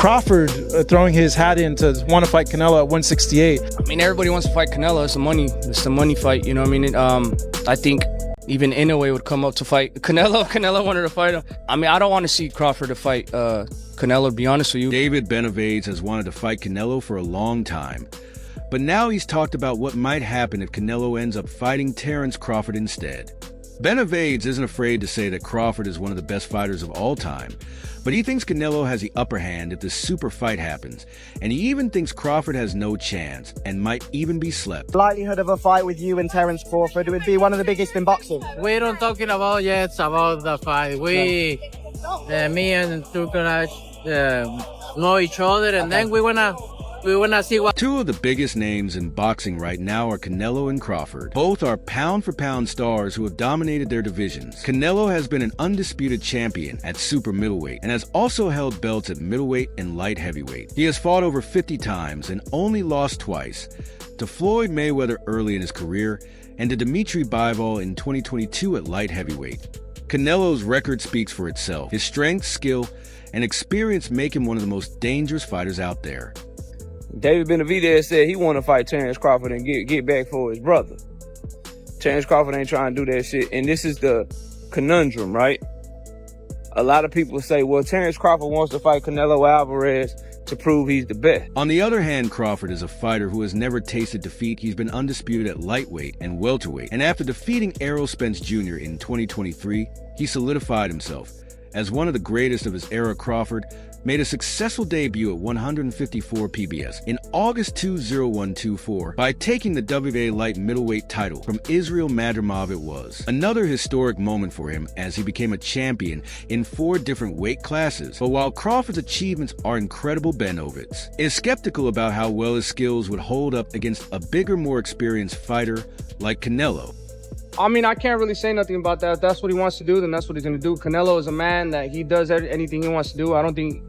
Crawford throwing his hat in to want to fight Canelo at 168. I mean, everybody wants to fight Canelo. It's a money fight. You know what I mean? I think even Inoue would come up to fight Canelo. Canelo wanted to fight him. I mean, I don't want to see Crawford to fight Canelo, to be honest with you. David Benavidez has wanted to fight Canelo for a long time. But now he's talked about what might happen if Canelo ends up fighting Terence Crawford instead. Benavidez isn't afraid to say that Crawford is one of the best fighters of all time, but he thinks Canelo has the upper hand if this super fight happens, and he even thinks Crawford has no chance and might even be slept. Likelihood of a fight with you and Terence Crawford, it would be one of the biggest in boxing. We don't talking about yet about the fight. Me and Turkanaj know each other, and then we wanna see what. Two of the biggest names in boxing right now are Canelo and Crawford. Both are pound-for-pound stars who have dominated their divisions. Canelo has been an undisputed champion at super middleweight and has also held belts at middleweight and light heavyweight. He has fought over 50 times and only lost twice, to Floyd Mayweather early in his career and to Dimitri Bivol in 2022 at light heavyweight. Canelo's record speaks for itself. His strength, skill, and experience make him one of the most dangerous fighters out there. David Benavidez said he want to fight Terence Crawford and get back for his brother. Terence Crawford ain't trying to do that shit. And this is the conundrum, right? A lot of people say, well, Terence Crawford wants to fight Canelo Alvarez to prove he's the best. On the other hand, Crawford is a fighter who has never tasted defeat. He's been undisputed at lightweight and welterweight. And after defeating Errol Spence Jr. in 2023, he solidified himself as one of the greatest of his era. Crawford made a successful debut at 154 PBS in August 2024 by taking the WBA light middleweight title from Israel Madrimov. It was another historic moment for him as he became a champion in 4 different weight classes. But while Crawford's achievements are incredible, Benavidez is skeptical about how well his skills would hold up against a bigger, more experienced fighter like Canelo. I mean, I can't really say nothing about that. If that's what he wants to do, then that's what he's going to do. Canelo is a man that he does anything he wants to do. I don't think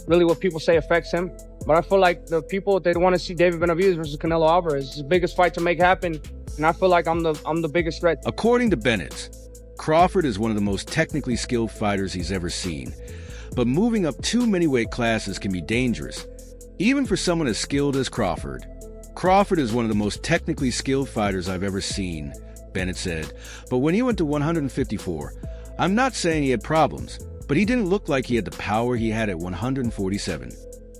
really what people say affects him. But I feel like the people, they want to see David Benavidez versus Canelo Alvarez. It's the biggest fight to make happen, and I feel like I'm the biggest threat. According to Bennett, Crawford is one of the most technically skilled fighters he's ever seen. But moving up too many weight classes can be dangerous, even for someone as skilled as Crawford. Crawford is one of the most technically skilled fighters I've ever seen, Bennett said. But when he went to 154, I'm not saying he had problems, but he didn't look like he had the power he had at 147.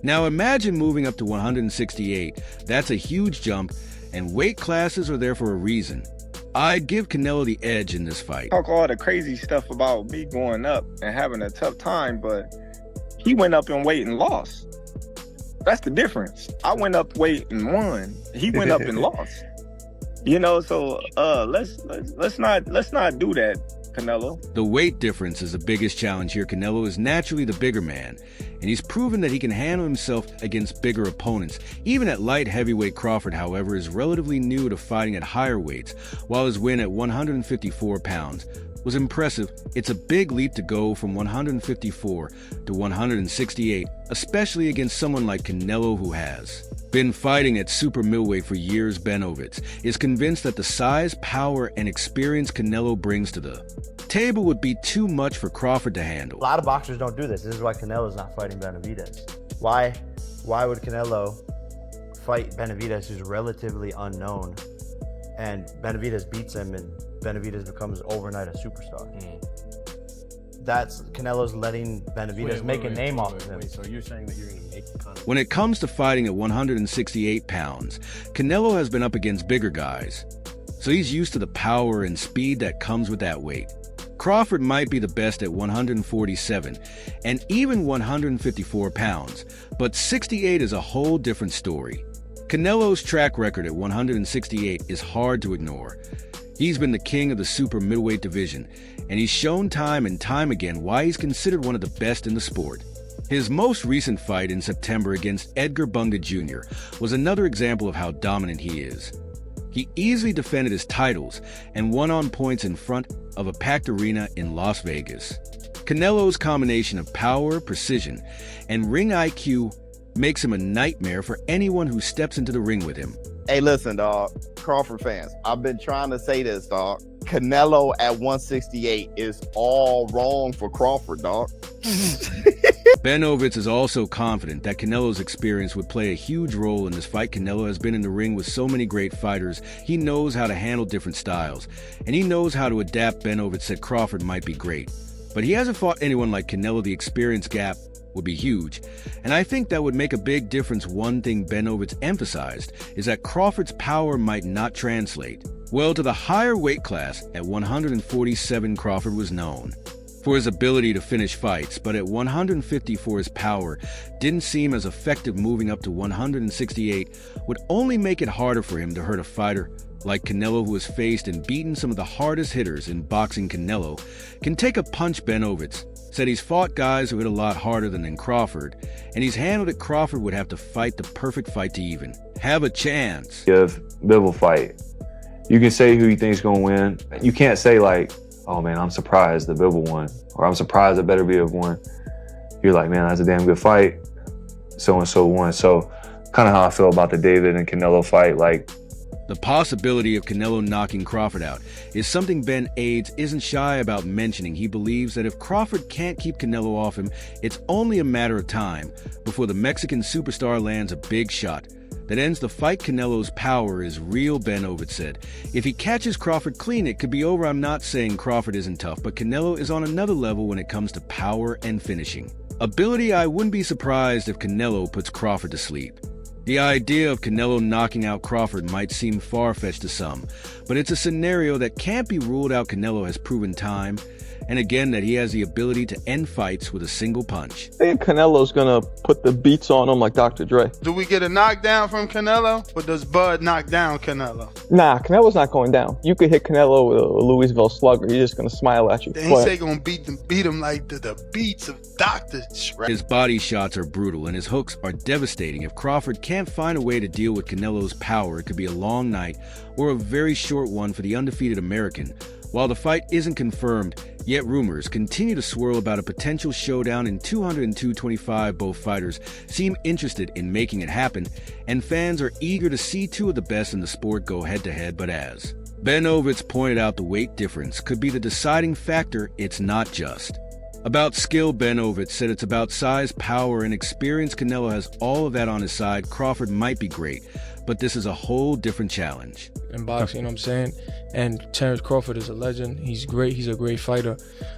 Now imagine moving up to 168. That's a huge jump, and weight classes are there for a reason. I'd give Canelo the edge in this fight. Talk all the crazy stuff about me going up and having a tough time, but he went up in weight and lost. That's the difference. I went up weight and won. He went up and lost. You know, so let's not do that, Canelo. The weight difference is the biggest challenge here. Canelo is naturally the bigger man, and he's proven that he can handle himself against bigger opponents. Even at light heavyweight, Crawford, however, is relatively new to fighting at higher weights, while his win at 154 pounds was impressive. It's a big leap to go from 154 to 168, especially against someone like Canelo, who has been fighting at super middleweight for years. Benavidez is convinced that the size, power, and experience Canelo brings to the table would be too much for Crawford to handle. A lot of boxers don't do this. This is why Canelo's not fighting Benavidez. Why would Canelo fight Benavidez, who's relatively unknown, and Benavidez beats him and Benavidez becomes overnight a superstar? That's Canelo's letting Benavidez make a name off of him. So you're saying that you're going to make kind of... When it comes to fighting at 168 pounds, Canelo has been up against bigger guys, so he's used to the power and speed that comes with that weight. Crawford might be the best at 147 and even 154 pounds, but 68 is a whole different story. Canelo's track record at 168 is hard to ignore. He's been the king of the super middleweight division, and he's shown time and time again why he's considered one of the best in the sport. His most recent fight in September against Edgar Bunga Jr. was another example of how dominant he is. He easily defended his titles and won on points in front of a packed arena in Las Vegas. Canelo's combination of power, precision, and ring IQ makes him a nightmare for anyone who steps into the ring with him. Hey, listen, dog. Crawford fans, I've been trying to say this, dog. Canelo at 168 is all wrong for Crawford, dog. Benavidez is also confident that Canelo's experience would play a huge role in this fight. Canelo has been in the ring with so many great fighters. He knows how to handle different styles, and he knows how to adapt. Benavidez said Crawford might be great, but he hasn't fought anyone like Canelo. The experience gap would be huge, and I think that would make a big difference. One thing Benavidez emphasized is that Crawford's power might not translate well to the higher weight class. At 147, Crawford was known for his ability to finish fights, but at 154 his power didn't seem as effective. Moving up to 168 would only make it harder for him to hurt a fighter like Canelo, who has faced and beaten some of the hardest hitters in boxing. Canelo can take a punch. Benavidez said he's fought guys who hit a lot harder than Crawford, and he's handled it. Crawford would have to fight the perfect fight to even have a chance. If Bivol fight, you can say who you think is going to win. You can't say like, oh man, I'm surprised that Bivol won, or I'm surprised that Benavidez won. You're like, man, that's a damn good fight. So-and-so won. So kind of how I feel about the David and Canelo fight. Like, the possibility of Canelo knocking Crawford out is something Benavidez isn't shy about mentioning. He believes that if Crawford can't keep Canelo off him, it's only a matter of time before the Mexican superstar lands a big shot that ends the fight. Canelo's power is real, Benavidez said. If he catches Crawford clean, it could be over. I'm not saying Crawford isn't tough, but Canelo is on another level when it comes to power and finishing ability. I wouldn't be surprised if Canelo puts Crawford to sleep. The idea of Canelo knocking out Crawford might seem far-fetched to some, but it's a scenario that can't be ruled out. Canelo has proven time and again that he has the ability to end fights with a single punch. I think Canelo's gonna put the beats on him like Dr. Dre. Do we get a knockdown from Canelo, or does Bud knock down Canelo? Nah, Canelo's not going down. You could hit Canelo with a Louisville slugger. He's just gonna smile at you. They ain't say gonna beat him like the beats of Dr. Dre. His body shots are brutal and his hooks are devastating. If Crawford can't find a way to deal with Canelo's power, it could be a long night or a very short one for the undefeated American. While the fight isn't confirmed, yet rumors continue to swirl about a potential showdown in 200 and 225. Both fighters seem interested in making it happen, and fans are eager to see two of the best in the sport go head-to-head. But as Benavidez pointed out, the weight difference could be the deciding factor. It's not just about skill. Benavidez said it's about size, power, and experience. Canelo has all of that on his side. Crawford might be great, but this is a whole different challenge in boxing, you know what I'm saying? And Terence Crawford is a legend. He's great. He's a great fighter.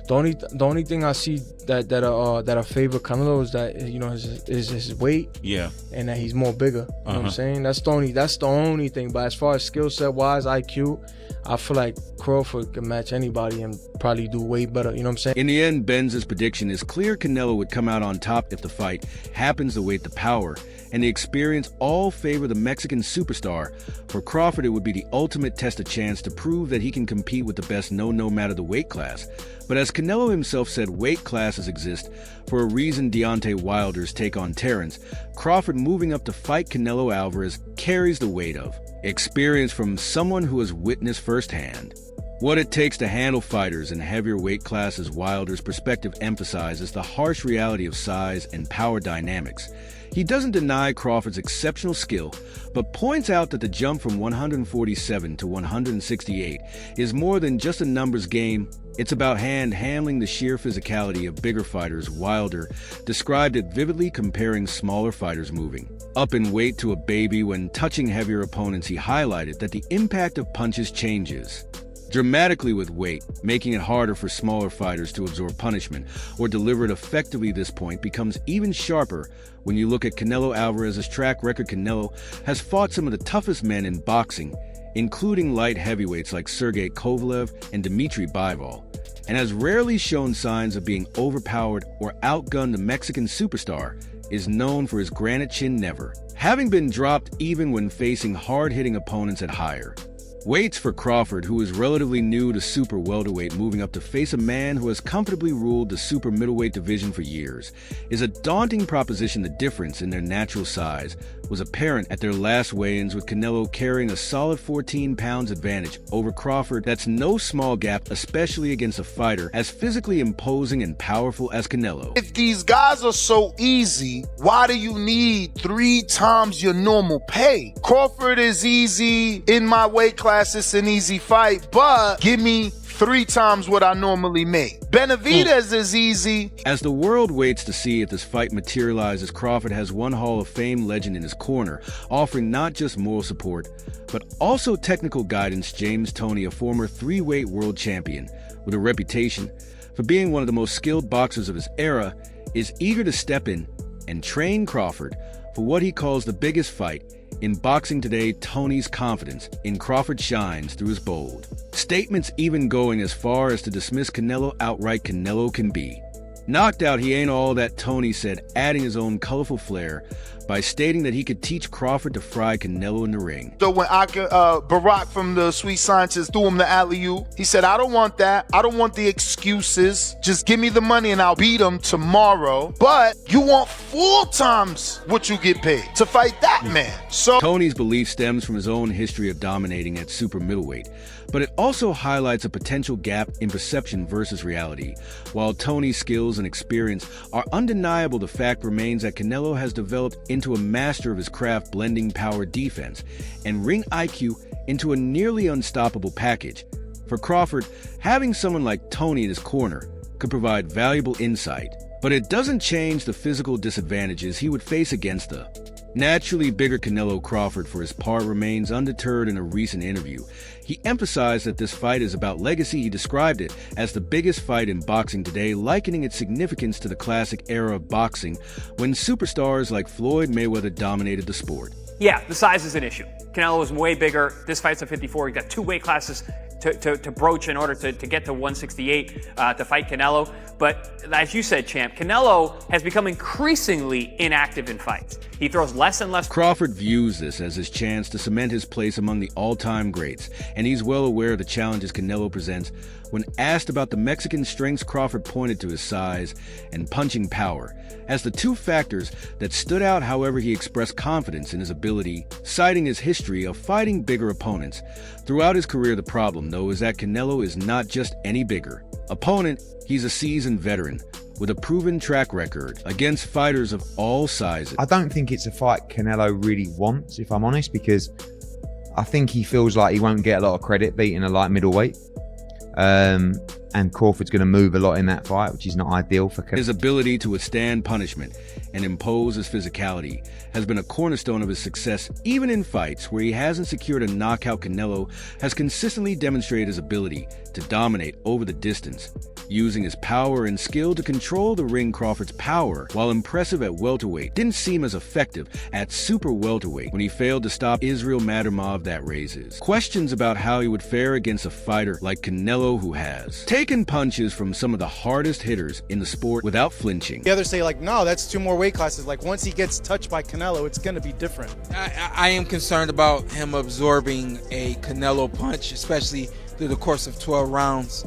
The only thing I see that I favor Canelo is that, you know, his weight. Yeah. And that he's more bigger. You know what I'm saying? That's the only thing. But as far as skill set wise, IQ, I feel like Crawford can match anybody and probably do way better. You know what I'm saying? In the end, Benz's prediction is clear. Canelo would come out on top if the fight happens. The weight, the power, and the experience all favor the Mexican superstar. For Crawford, it would be the ultimate test, a chance to prove that he can compete with the best, no matter the weight class. But as Canelo himself said, weight classes exist for a reason. Deontay Wilder's take on Terence Crawford moving up to fight Canelo Alvarez carries the weight of experience from someone who has witnessed firsthand what it takes to handle fighters in heavier weight classes. Wilder's perspective emphasizes the harsh reality of size and power dynamics. He doesn't deny Crawford's exceptional skill, but points out that the jump from 147 to 168 is more than just a numbers game. It's about handling the sheer physicality of bigger fighters. Wilder described it vividly, comparing smaller fighters moving up in weight to a baby when touching heavier opponents. He highlighted that the impact of punches changes dramatically with weight, making it harder for smaller fighters to absorb punishment or deliver it effectively. This point becomes even sharper when you look at Canelo Alvarez's track record. Canelo has fought some of the toughest men in boxing, including light heavyweights like Sergey Kovalev and Dmitry Bivol, and has rarely shown signs of being overpowered or outgunned. The Mexican superstar is known for his granite chin, never having been dropped even when facing hard-hitting opponents at higher weights. For Crawford, who is relatively new to super welterweight, moving up to face a man who has comfortably ruled the super middleweight division for years, is a daunting proposition. The difference in their natural size was apparent at their last weigh-ins, with Canelo carrying a solid 14 pounds advantage over Crawford. That's no small gap, especially against a fighter as physically imposing and powerful as Canelo. If these guys are so easy, why do you need 3 times your normal pay? Crawford is easy. In my weight class, it's an easy fight, but give me 3 times what I normally make. Benavidez is easy. As the world waits to see if this fight materializes, Crawford has one Hall of Fame legend in his corner, offering not just moral support, but also technical guidance. James Toney, a former 3-weight world champion with a reputation for being one of the most skilled boxers of his era, is eager to step in and train Crawford for what he calls the biggest fight in boxing today. Toney's confidence in Crawford shines through his bold statements, even going as far as to dismiss Canelo outright. Canelo can be knocked out, he ain't all that, Toney said, adding his own colorful flair by stating that he could teach Crawford to fry Canelo in the ring. So when Barack from the Sweet Scientist threw him the alley-oop, he said, I don't want that. I don't want the excuses. Just give me the money and I'll beat him tomorrow. But you want 4 times what you get paid to fight that man. So Toney's belief stems from his own history of dominating at super middleweight, but it also highlights a potential gap in perception versus reality. While Toney's skills and experience are undeniable, the fact remains that Canelo has developed into a master of his craft, blending power, defense, and ring IQ into a nearly unstoppable package. For Crawford, having someone like Toney in his corner could provide valuable insight, but it doesn't change the physical disadvantages he would face against the naturally bigger Canelo. Crawford, for his part, remains undeterred. In a recent interview, he emphasized that this fight is about legacy. He described it as the biggest fight in boxing today, likening its significance to the classic era of boxing when superstars like Floyd Mayweather dominated the sport. Yeah, the size is an issue. Canelo is way bigger. This fight's at 54. You got 2 weight classes to broach in order to get to 168 to fight Canelo. But as you said, champ, Canelo has become increasingly inactive in fights. He throws less and less. Crawford views this as his chance to cement his place among the all-time greats, and he's well aware of the challenges Canelo presents. When asked about the Mexican strengths, Crawford pointed to his size and punching power as the 2 factors that stood out. However, he expressed confidence in his ability, citing his history of fighting bigger opponents throughout his career. The problem, though, is that Canelo is not just any bigger opponent. He's a seasoned veteran with a proven track record against fighters of all sizes. I don't think it's a fight Canelo really wants, if I'm honest, because I think he feels like he won't get a lot of credit beating a light middleweight. And Crawford's going to move a lot in that fight, which is not ideal for Canelo. His ability to withstand punishment and impose his physicality has been a cornerstone of his success. Even in fights where he hasn't secured a knockout, Canelo has consistently demonstrated his ability to dominate over the distance, using his power and skill to control the ring. Crawford's power, while impressive at welterweight, didn't seem as effective at super welterweight when he failed to stop Israel Madrimov. That raises questions about how he would fare against a fighter like Canelo, who has taken punches from some of the hardest hitters in the sport without flinching. The others say, like, no, that's 2 more weight classes. Like, once he gets touched by Canelo, it's going to be different. I am concerned about him absorbing a Canelo punch, especially through the course of 12 rounds.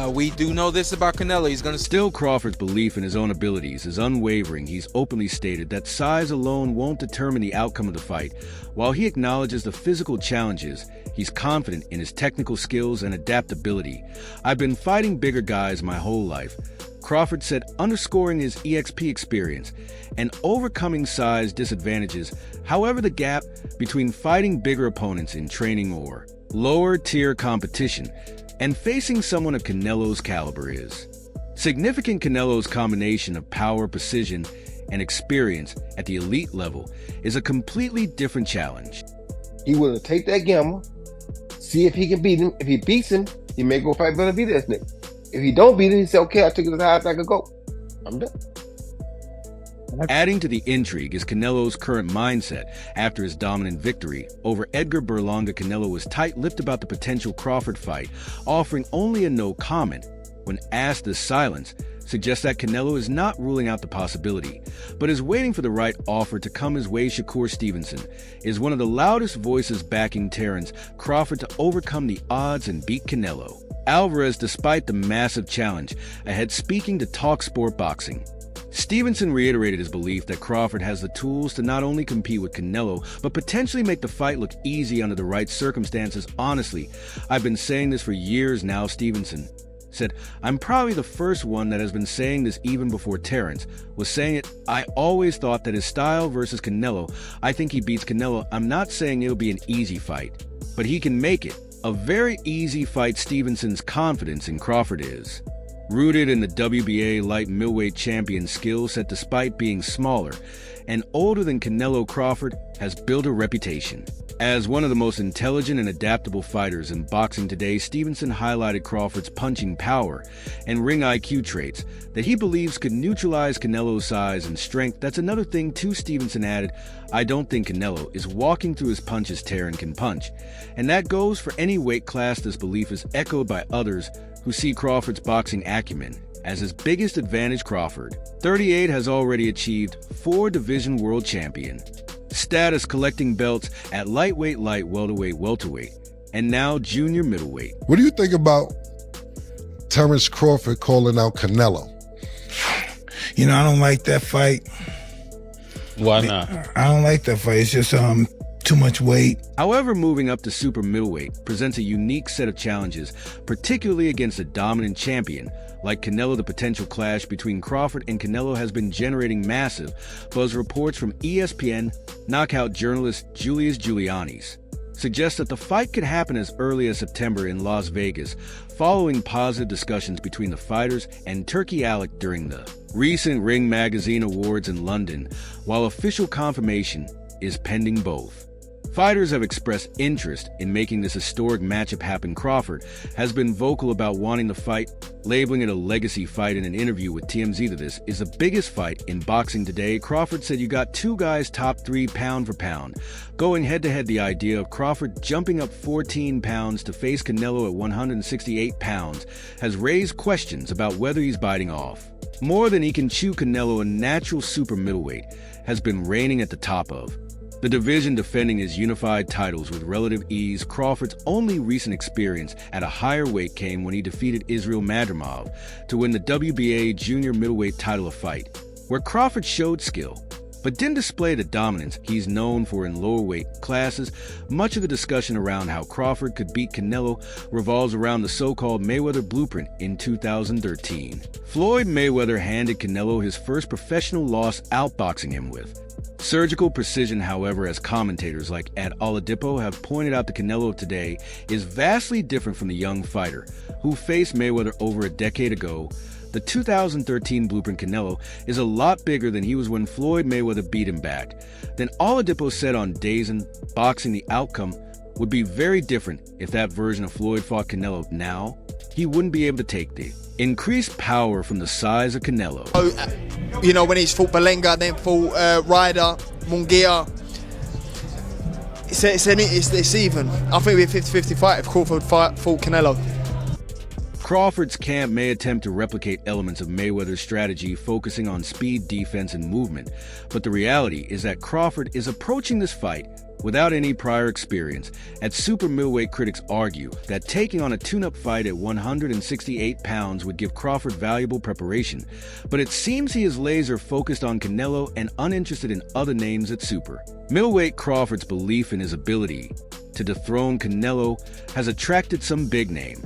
We do know this about Canelo. He's going to... Still, Crawford's belief in his own abilities is unwavering. He's openly stated that size alone won't determine the outcome of the fight. While he acknowledges the physical challenges, he's confident in his technical skills and adaptability. I've been fighting bigger guys my whole life, Crawford said, underscoring his EXP experience and overcoming size disadvantages. However, the gap between fighting bigger opponents in training or lower-tier competition and facing someone of Canelo's caliber is significant. Canelo's combination of power, precision, and experience at the elite level is a completely different challenge. He will take that gamble, see if he can beat him. If he beats him, he may go fight Benavidez next. If he don't beat him, he say, okay, I took it as high as I could go. I'm done. Adding to the intrigue is Canelo's current mindset after his dominant victory over Edgar Berlanga. Canelo was tight-lipped about the potential Crawford fight, offering only a no comment. When asked, this silence suggests that Canelo is not ruling out the possibility, but is waiting for the right offer to come his way. Shakur Stevenson is one of the loudest voices backing Terence Crawford to overcome the odds and beat Canelo Alvarez despite the massive challenge ahead. Speaking to Talk Sport Boxing, Stevenson reiterated his belief that Crawford has the tools to not only compete with Canelo, but potentially make the fight look easy under the right circumstances. Honestly, I've been saying this for years now, Stevenson said. I'm probably the first one that has been saying this even before Terence was saying it. I always thought that his style versus Canelo, I think he beats Canelo. I'm not saying it'll be an easy fight, but he can make it a very easy fight Stevenson's confidence in Crawford is. Rooted in the WBA light middleweight champion skill set despite being smaller and older than Canelo, Crawford has built a reputation. As one of the most intelligent and adaptable fighters in boxing today, Stevenson highlighted Crawford's punching power and ring IQ traits that he believes could neutralize Canelo's size and strength. That's another thing too, Stevenson added. I don't think Canelo is walking through his punches Terence can punch. And that goes for any weight class. This belief is echoed by others who see Crawford's boxing acumen as his biggest advantage. Crawford, 38, has already achieved 4 division world champion status, collecting belts at lightweight, light, welterweight, welterweight, and now junior middleweight. What do you think about Terence Crawford calling out Canelo? You know, I don't like that fight. Why not? I don't like that fight. It's just too much weight. However, moving up to super middleweight presents a unique set of challenges, particularly against a dominant champion like Canelo. The potential clash between Crawford and Canelo has been generating massive buzz. Reports from ESPN knockout journalist Julius Giuliani's suggest that the fight could happen as early as September in Las Vegas, following positive discussions between the fighters and Turki Alec during the recent Ring Magazine Awards in London, while official confirmation is pending. Both fighters have expressed interest in making this historic matchup happen. Crawford has been vocal about wanting the fight, labeling it a legacy fight. In an interview with TMZ, that this is the biggest fight in boxing today. Crawford said, "You got two guys top 3 pound for pound going head to head. The idea of Crawford jumping up 14 pounds to face Canelo at 168 pounds has raised questions about whether he's biting off more than he can chew." Canelo, a natural super middleweight, has been reigning at the top of the division, defending his unified titles with relative ease. Crawford's only recent experience at a higher weight came when he defeated Israel Madrimov to win the WBA junior middleweight title, a fight where Crawford showed skill but didn't display the dominance he's known for in lower weight classes. Much of the discussion around how Crawford could beat Canelo revolves around the so-called Mayweather blueprint. In 2013, Floyd Mayweather handed Canelo his first professional loss, outboxing him with surgical precision. However, as commentators like at Oladipo have pointed out, the Canelo of today is vastly different from the young fighter who faced Mayweather over a decade ago. The 2013 blueprint Canelo is a lot bigger than he was when Floyd Mayweather beat him back. Then Oladipo said on DAZN, boxing, the outcome would be very different if that version of Floyd fought Canelo. Now, he wouldn't be able to take the increased power from the size of Canelo. You know, when he's fought Belenga, then fought Ryder, Munguia, it's even. I think it'd be a 50-50 fight if Crawford fought Canelo. Crawford's camp may attempt to replicate elements of Mayweather's strategy, focusing on speed, defense, and movement, but the reality is that Crawford is approaching this fight without any prior experience. At super middleweight, critics argue that taking on a tune-up fight at 168 pounds would give Crawford valuable preparation, but it seems he is laser focused on Canelo and uninterested in other names at super middleweight. Crawford's belief in his ability to dethrone Canelo has attracted some big name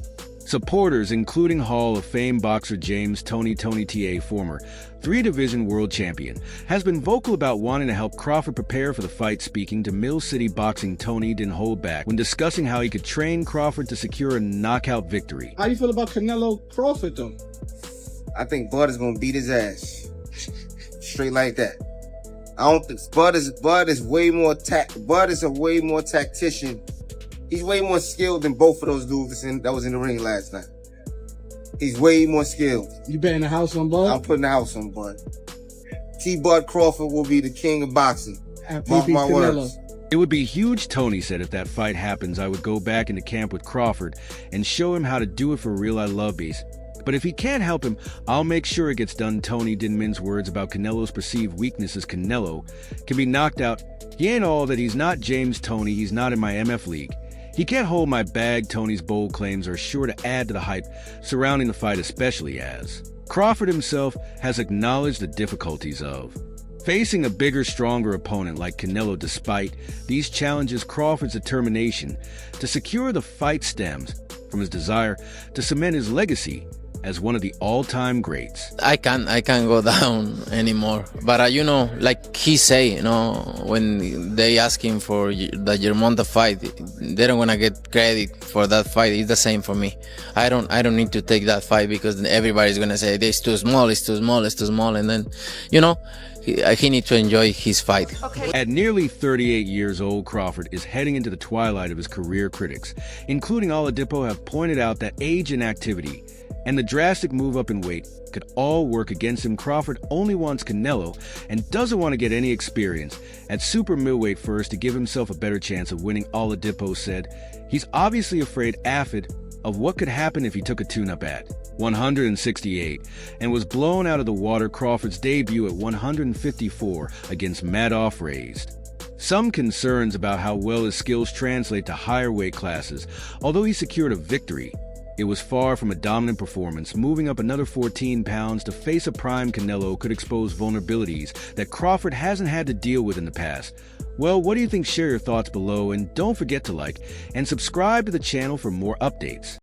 supporters, including Hall of Fame boxer James Tony Ta, former 3-division world champion, has been vocal about wanting to help Crawford prepare for the fight. Speaking to Mill City Boxing, Tony didn't hold back when discussing how he could train Crawford to secure a knockout victory. How do you feel about Canelo Crawford, though? I think Bud is gonna beat his ass straight like that. I don't think Bud is way more Bud is a way more tactician. He's way more skilled than both of those dudes that was in the ring last night. He's way more skilled. You betting the house on Bud? I'm putting the house on Bud. T-Bud Crawford will be the king of boxing. Mark my words. It would be huge, Tony said. If that fight happens, I would go back into camp with Crawford and show him how to do it for real. I love beast. But if he can't help him, I'll make sure it gets done. Tony didn't mince words about Canelo's perceived weaknesses. Canelo can be knocked out. He ain't all that. He's not James Tony. He's not in my MF league. He can't hold my bag. Tony's bold claims are sure to add to the hype surrounding the fight, especially as Crawford himself has acknowledged the difficulties of facing a bigger, stronger opponent like Canelo. Despite these challenges, Crawford's determination to secure the fight stems from his desire to cement his legacy as one of the all-time greats. I can't go down anymore. But you know, like he say, you know, when they ask him for the Germonta fight, they don't wanna get credit for that fight. It's the same for me. I don't need to take that fight because everybody's gonna say it's too small, it's too small, it's too small, and then, you know, he needs to enjoy his fight. At nearly 38 years old, Crawford is heading into the twilight of his career. Critics, including Oladipo, have pointed out that age, inactivity, and the drastic move up in weight could all work against him. Crawford only wants Canelo and doesn't want to get any experience at super middleweight first to give himself a better chance of winning, Oladipo said. He's obviously afraid, of what could happen if he took a tune-up at 168 and was blown out of the water. Crawford's debut at 154 against Madoff raised some concerns about how well his skills translate to higher weight classes. Although he secured a victory, it was far from a dominant performance. Moving up another 14 pounds to face a prime Canelo could expose vulnerabilities that Crawford hasn't had to deal with in the past. Well, what do you think? Share your thoughts below, and don't forget to like and subscribe to the channel for more updates.